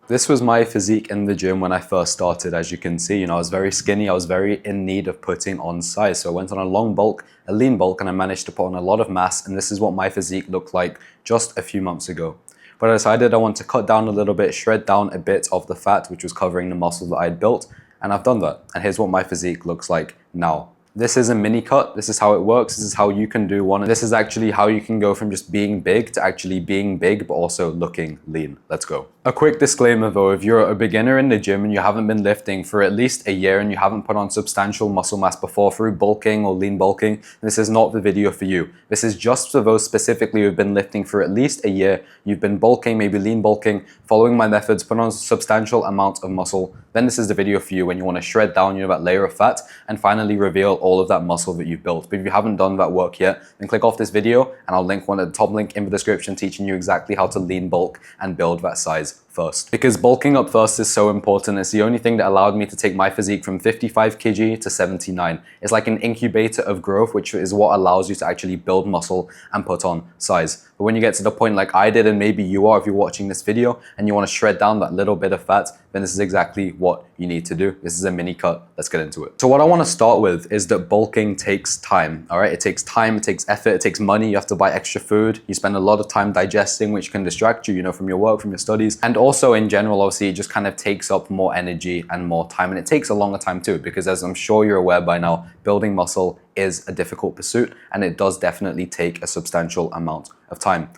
This was my physique in the gym when I first started. As you can see, I was very skinny. I was very in need of putting on size. So I went on a long bulk, a lean bulk, and I managed to put on a lot of mass. And this is what my physique looked like just a few months ago. But I decided I want to cut down a little bit, shred down a bit of the fat, which was covering the muscle that I had built. And I've done that. And here's what my physique looks like now. This is a mini cut. This is how it works. This is how you can do one. And this is actually how you can go from just being big to actually being big, but also looking lean. Let's go. A quick disclaimer though, if you're a beginner in the gym and you haven't been lifting for at least a year and you haven't put on substantial muscle mass before through bulking or lean bulking, this is not the video for you. This is just for those specifically who've been lifting for at least a year. You've been bulking, maybe lean bulking, following my methods, put on a substantial amount of muscle. Then this is the video for you when you want to shred down that layer of fat and finally reveal all of that muscle that you've built. But if you haven't done that work yet, then click off this video and I'll link one at the top link in the description teaching you exactly how to lean bulk and build that size first. Because bulking up first is so important. It's the only thing that allowed me to take my physique from 55 kg to 79. It's like an incubator of growth, which is what allows you to actually build muscle and put on size. But when you get to the point like I did, and maybe you are if you're watching this video, and you want to shred down that little bit of fat, then this is exactly what you need to do. This is a mini cut. Let's get into it. So what I want to start with is that bulking takes time, all right? It takes time, it takes effort, it takes money. You have to buy extra food. You spend a lot of time digesting, which can distract you, from your work, from your studies. And also in general, obviously, it just kind of takes up more energy and more time. And it takes a longer time too, because as I'm sure you're aware by now, building muscle is a difficult pursuit and it does definitely take a substantial amount of time.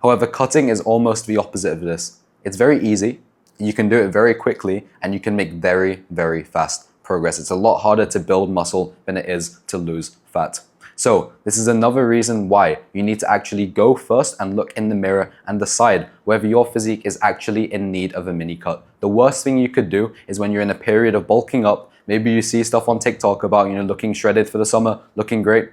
However, cutting is almost the opposite of this. It's very easy. You can do it very quickly and you can make very, very fast progress. It's a lot harder to build muscle than it is to lose fat. So this is another reason why you need to actually go first and look in the mirror and decide whether your physique is actually in need of a mini cut. The worst thing you could do is when you're in a period of bulking up, maybe you see stuff on TikTok about, looking shredded for the summer, looking great.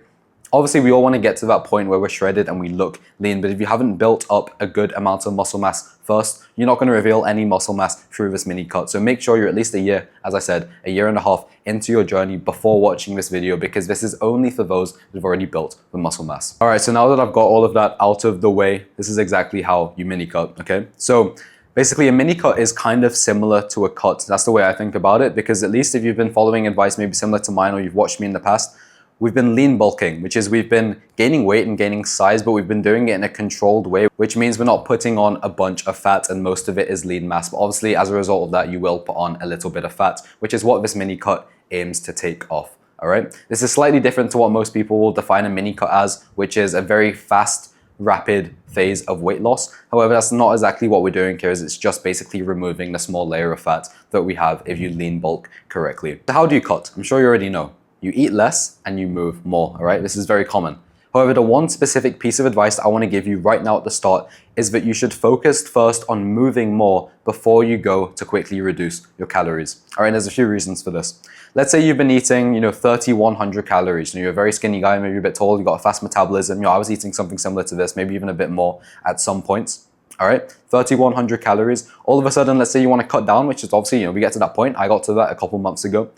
Obviously, we all want to get to that point where we're shredded and we look lean, but if you haven't built up a good amount of muscle mass first, you're not going to reveal any muscle mass through this mini cut. So make sure you're at least a year, as I said, a year and a half into your journey before watching this video, because this is only for those who've already built the muscle mass. All right, so now that I've got all of that out of the way, this is exactly how you mini cut, okay? So basically, a mini cut is kind of similar to a cut. That's the way I think about it, because at least if you've been following advice maybe similar to mine or you've watched me in the past, we've been lean bulking, which is we've been gaining weight and gaining size, but we've been doing it in a controlled way, which means we're not putting on a bunch of fat and most of it is lean mass. But obviously, as a result of that, you will put on a little bit of fat, which is what this mini cut aims to take off. All right. This is slightly different to what most people will define a mini cut as, which is a very fast, rapid phase of weight loss. However, that's not exactly what we're doing here, as it's just basically removing the small layer of fat that we have if you lean bulk correctly. So how do you cut? I'm sure you already know. You eat less and you move more, all right? This is very common. However, the one specific piece of advice that I want to give you right now at the start is that you should focus first on moving more before you go to quickly reduce your calories. All right, there's a few reasons for this. Let's say you've been eating, 3,100 calories. You're a very skinny guy, maybe a bit tall, you've got a fast metabolism. I was eating something similar to this, maybe even a bit more at some points. All right, 3,100 calories. All of a sudden, let's say you want to cut down, which is obviously, we get to that point. I got to that a couple months ago.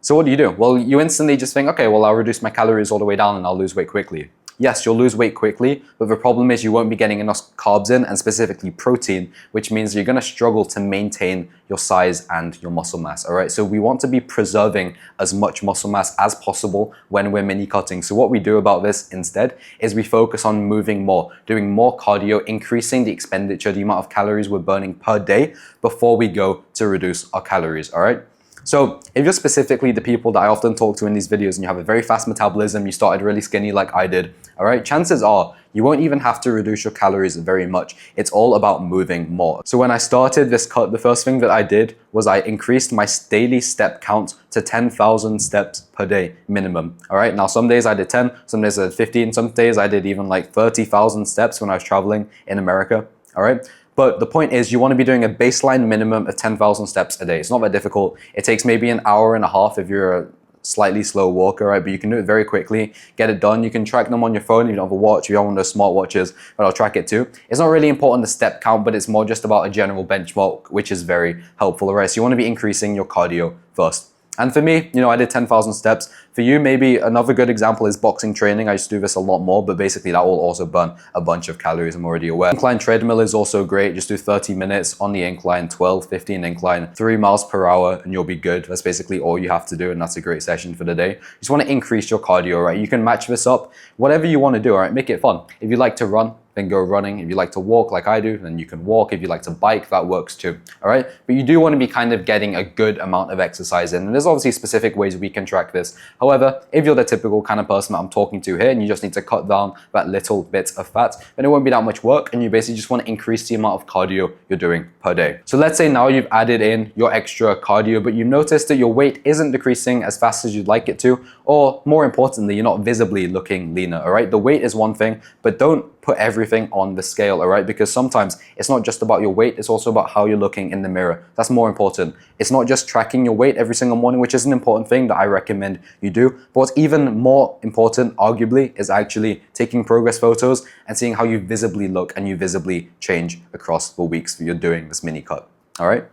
So what do? Well, you instantly just think, okay, well, I'll reduce my calories all the way down and I'll lose weight quickly. Yes, you'll lose weight quickly, but the problem is you won't be getting enough carbs in, and specifically protein, which means you're going to struggle to maintain your size and your muscle mass, all right? So we want to be preserving as much muscle mass as possible when we're mini cutting. So what we do about this instead is we focus on moving more, doing more cardio, increasing the expenditure, the amount of calories we're burning per day before we go to reduce our calories, all right? So if you're specifically the people that I often talk to in these videos and you have a very fast metabolism, you started really skinny like I did, all right, chances are you won't even have to reduce your calories very much. It's all about moving more. So when I started this cut, the first thing that I did was I increased my daily step count to 10,000 steps per day minimum, all right? Now, some days I did 10, some days I did 15, some days I did even like 30,000 steps when I was traveling in America, all right? But the point is you want to be doing a baseline minimum of 10,000 steps a day. It's not that difficult. It takes maybe an hour and a half if you're a slightly slow walker, right? But you can do it very quickly, get it done. You can track them on your phone if you don't have a watch, if you have one of those smart watches, but I'll track it too. It's not really important the step count, but it's more just about a general benchmark, which is very helpful, all right? So you want to be increasing your cardio first. And for me, I did 10,000 steps. For you, maybe another good example is boxing training. I used to do this a lot more, but basically that will also burn a bunch of calories, I'm already aware. Incline treadmill is also great. Just do 30 minutes on the incline, 12, 15 incline, 3 miles per hour, and you'll be good. That's basically all you have to do, and that's a great session for the day. You just want to increase your cardio, right? You can match this up, whatever you want to do, all right? Make it fun. If you like to run, then go running. If you like to walk like I do, then you can walk. If you like to bike, that works too, all right? But you do want to be kind of getting a good amount of exercise in, and there's obviously specific ways we can track this. However, if you're the typical kind of person that I'm talking to here, and you just need to cut down that little bit of fat, then it won't be that much work, and you basically just want to increase the amount of cardio you're doing per day. So let's say now you've added in your extra cardio, but you notice that your weight isn't decreasing as fast as you'd like it to, or more importantly, you're not visibly looking leaner, all right? The weight is one thing, but don't put everything on the scale, all right? Because sometimes it's not just about your weight, it's also about how you're looking in the mirror. That's more important. It's not just tracking your weight every single morning, which is an important thing that I recommend you do. But what's even more important, arguably, is actually taking progress photos and seeing how you visibly look and you visibly change across the weeks that you're doing this mini cut, all right?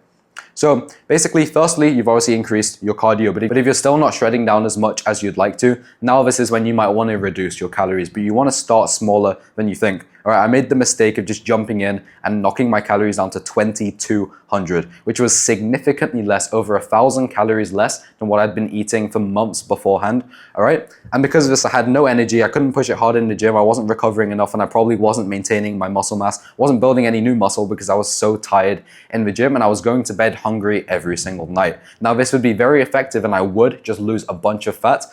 So basically, firstly, you've obviously increased your cardio, but if you're still not shredding down as much as you'd like to, now this is when you might want to reduce your calories, but you want to start smaller than you think. All right, I made the mistake of just jumping in and knocking my calories down to 2,200, which was significantly less, over 1,000 calories less than what I'd been eating for months beforehand. All right, and because of this, I had no energy. I couldn't push it hard in the gym. I wasn't recovering enough, and I probably wasn't maintaining my muscle mass. Wasn't building any new muscle because I was so tired in the gym, and I was going to bed hungry every single night. Now, this would be very effective, and I would just lose a bunch of fat.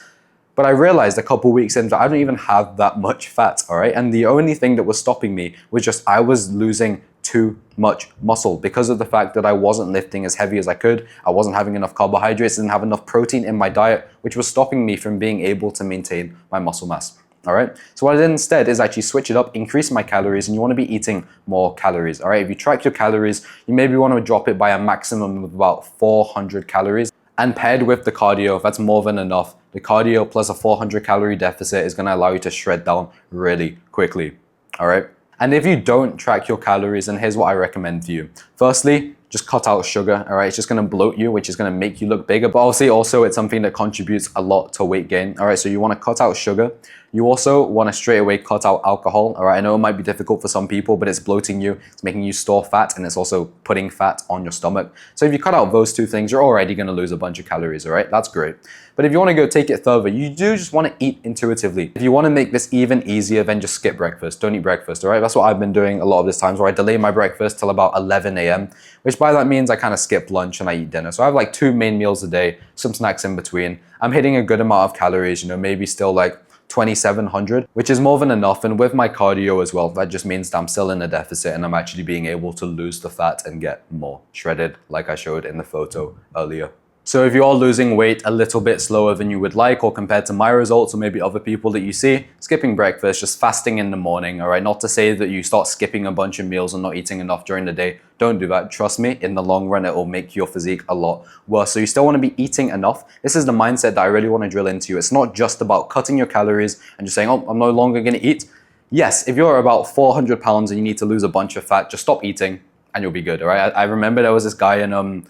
But I realized a couple weeks in that I don't even have that much fat, all right? And the only thing that was stopping me was just I was losing too much muscle because of the fact that I wasn't lifting as heavy as I could. I wasn't having enough carbohydrates, didn't have enough protein in my diet, which was stopping me from being able to maintain my muscle mass. All right. So what I did instead is actually switch it up, increase my calories, and you want to be eating more calories. All right. If you track your calories, you maybe want to drop it by a maximum of about 400 calories. And paired with the cardio, that's more than enough. The cardio plus a 400 calorie deficit is going to allow you to shred down really quickly. All right. And if you don't track your calories, then here's what I recommend for you. Firstly, just cut out sugar, all right? It's just gonna bloat you, which is gonna make you look bigger. But obviously also it's something that contributes a lot to weight gain, all right? So you wanna cut out sugar. You also wanna straight away cut out alcohol, all right? I know it might be difficult for some people, but it's bloating you, it's making you store fat, and it's also putting fat on your stomach. So if you cut out those two things, you're already gonna lose a bunch of calories, all right? That's great. But if you wanna go take it further, you do just wanna eat intuitively. If you wanna make this even easier, then just skip breakfast. Don't eat breakfast, all right? That's what I've been doing a lot of this times, where I delay my breakfast till about 11 a.m., which by that means I kind of skip lunch and I eat dinner. So I have like 2 main meals a day, some snacks in between. I'm hitting a good amount of calories, maybe still like 2,700, which is more than enough. And with my cardio as well, that just means that I'm still in a deficit and I'm actually being able to lose the fat and get more shredded, like I showed in the photo earlier. So if you are losing weight a little bit slower than you would like, or compared to my results or maybe other people that you see, skipping breakfast, just fasting in the morning, all right? Not to say that you start skipping a bunch of meals and not eating enough during the day. Don't do that. Trust me, in the long run, it will make your physique a lot worse. So you still want to be eating enough. This is the mindset that I really want to drill into you. It's not just about cutting your calories and just saying, oh, I'm no longer going to eat. Yes, if you're about 400 pounds and you need to lose a bunch of fat, just stop eating and you'll be good, all right? I remember there was this guy in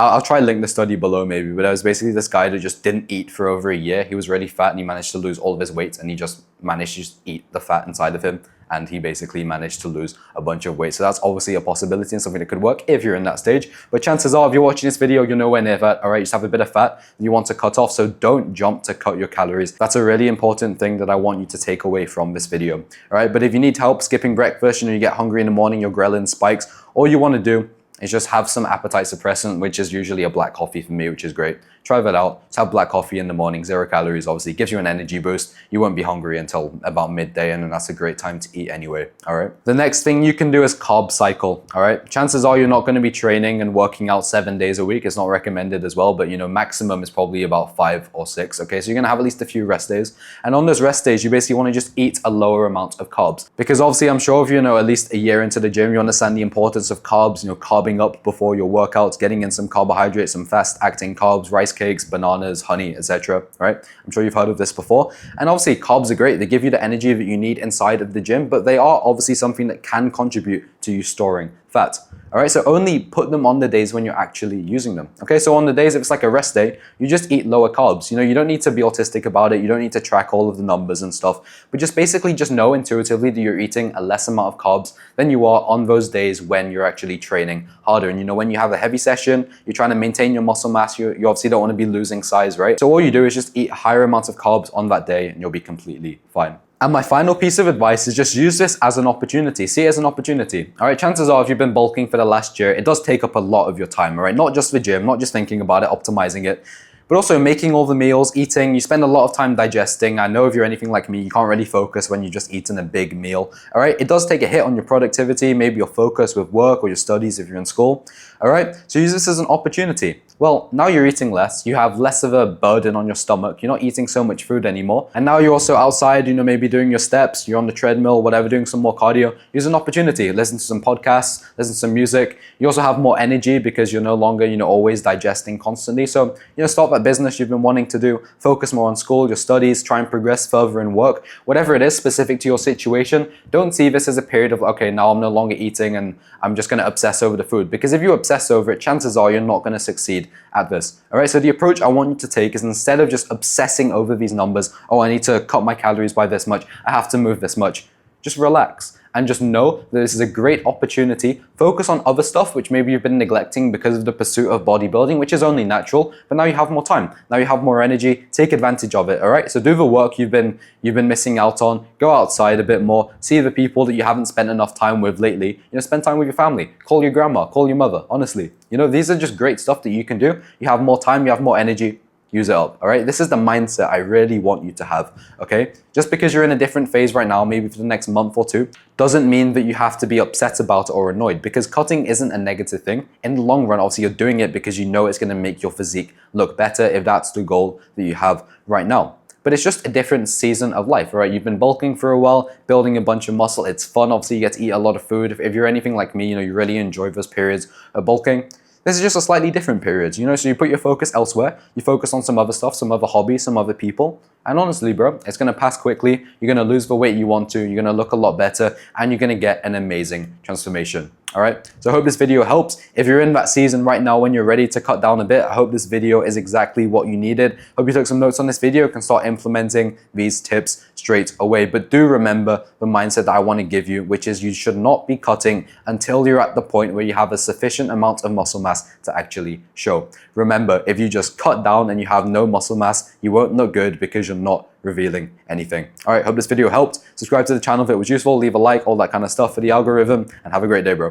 I'll try to link the study below maybe, but it was basically this guy that just didn't eat for over a year. He was really fat and he managed to lose all of his weight, and he just managed to just eat the fat inside of him, and he basically managed to lose a bunch of weight. So that's obviously a possibility and something that could work if you're in that stage. But chances are, if you're watching this video, you're nowhere near that, all right? You just have a bit of fat and you want to cut off, so don't jump to cut your calories. That's a really important thing that I want you to take away from this video, all right? But if you need help skipping breakfast, you get hungry in the morning, your ghrelin spikes, all you want to do is just have some appetite suppressant, which is usually a black coffee for me, which is great. Try that out. Just have black coffee in the morning, 0 calories, obviously. It gives you an energy boost. You won't be hungry until about midday, and then that's a great time to eat anyway, all right? The next thing you can do is carb cycle, all right? Chances are you're not gonna be training and working out 7 days a week. It's not recommended as well, but maximum is probably about 5 or 6, okay? So you're gonna have at least a few rest days. And on those rest days, you basically wanna just eat a lower amount of carbs. Because obviously, I'm sure if you know at least a year into the gym, you understand the importance of carbs, carbing up before your workouts, getting in some carbohydrates, some fast-acting carbs, rice cakes, bananas, honey, etc. Right? I'm sure you've heard of this before. And obviously, carbs are great. They give you the energy that you need inside of the gym, but they are obviously something that can contribute to you storing fat. All right, so only put them on the days when you're actually using them. Okay, so on the days if it's like a rest day, you just eat lower carbs. You know, you don't need to be autistic about it. You don't need to track all of the numbers and stuff, but just basically just know intuitively that you're eating a less amount of carbs than you are on those days when you're actually training harder. And you know, when you have a heavy session, you're trying to maintain your muscle mass, you obviously don't want to be losing size, right? So all you do is just eat higher amounts of carbs on that day and you'll be completely fine. And my final piece of advice is just use this as an opportunity. See it as an opportunity. All right, chances are if you've been bulking for the last year, it does take up a lot of your time, all right? Not just the gym, not just thinking about it, optimizing it, but also making all the meals, eating. You spend a lot of time digesting. I know if you're anything like me, you can't really focus when you're just eating a big meal, all right? It does take a hit on your productivity, maybe your focus with work or your studies if you're in school, all right? So use this as an opportunity. Well, now you're eating less, you have less of a burden on your stomach, you're not eating so much food anymore, and now you're also outside, you know, maybe doing your steps, you're on the treadmill, whatever, doing some more cardio. Use an opportunity, listen to some podcasts, listen to some music. You also have more energy because you're no longer, you know, always digesting constantly. So, you know, start that business you've been wanting to do, focus more on school, your studies, try and progress further in work, whatever it is specific to your situation. Don't see this as a period of, okay, now I'm no longer eating and I'm just gonna obsess over the food, because if you obsess over it, chances are you're not gonna succeed at this. All right, so the approach I want you to take is, instead of just obsessing over these numbers, oh, I need to cut my calories by this much, I have to move this much, just relax and just know that this is a great opportunity. Focus on other stuff which maybe you've been neglecting because of the pursuit of bodybuilding, which is only natural, but now you have more time, now you have more energy. Take advantage of it. All right, so do the work you've been missing out on. Go outside a bit more, see the people that you haven't spent enough time with lately. You know, spend time with your family, call your grandma, call your mother. Honestly, you know, these are just great stuff that you can do. You have more time, you have more energy. Use it up, all right? This is the mindset I really want you to have, okay? Just because you're in a different phase right now, maybe for the next month or two, doesn't mean that you have to be upset about it or annoyed, because cutting isn't a negative thing. In the long run, obviously, you're doing it because you know it's gonna make your physique look better if that's the goal that you have right now. But it's just a different season of life, all right? You've been bulking for a while, building a bunch of muscle. It's fun, obviously, you get to eat a lot of food. If you're anything like me, you know, you really enjoy those periods of bulking. This is just a slightly different period, you know, so you put your focus elsewhere, you focus on some other stuff, some other hobbies, some other people, and honestly, bro, it's gonna pass quickly, you're gonna lose the weight you want to, you're gonna look a lot better, and you're gonna get an amazing transformation. All right, so I hope this video helps. If you're in that season right now when you're ready to cut down a bit, I hope this video is exactly what you needed. Hope you took some notes on this video, can start implementing these tips straight away. But do remember the mindset that I want to give you, which is you should not be cutting until you're at the point where you have a sufficient amount of muscle mass to actually show. Remember, if you just cut down and you have no muscle mass, you won't look good because you're not revealing anything. All right, hope this video helped. Subscribe to the channel if it was useful, leave a like, all that kind of stuff for the algorithm, and have a great day, bro.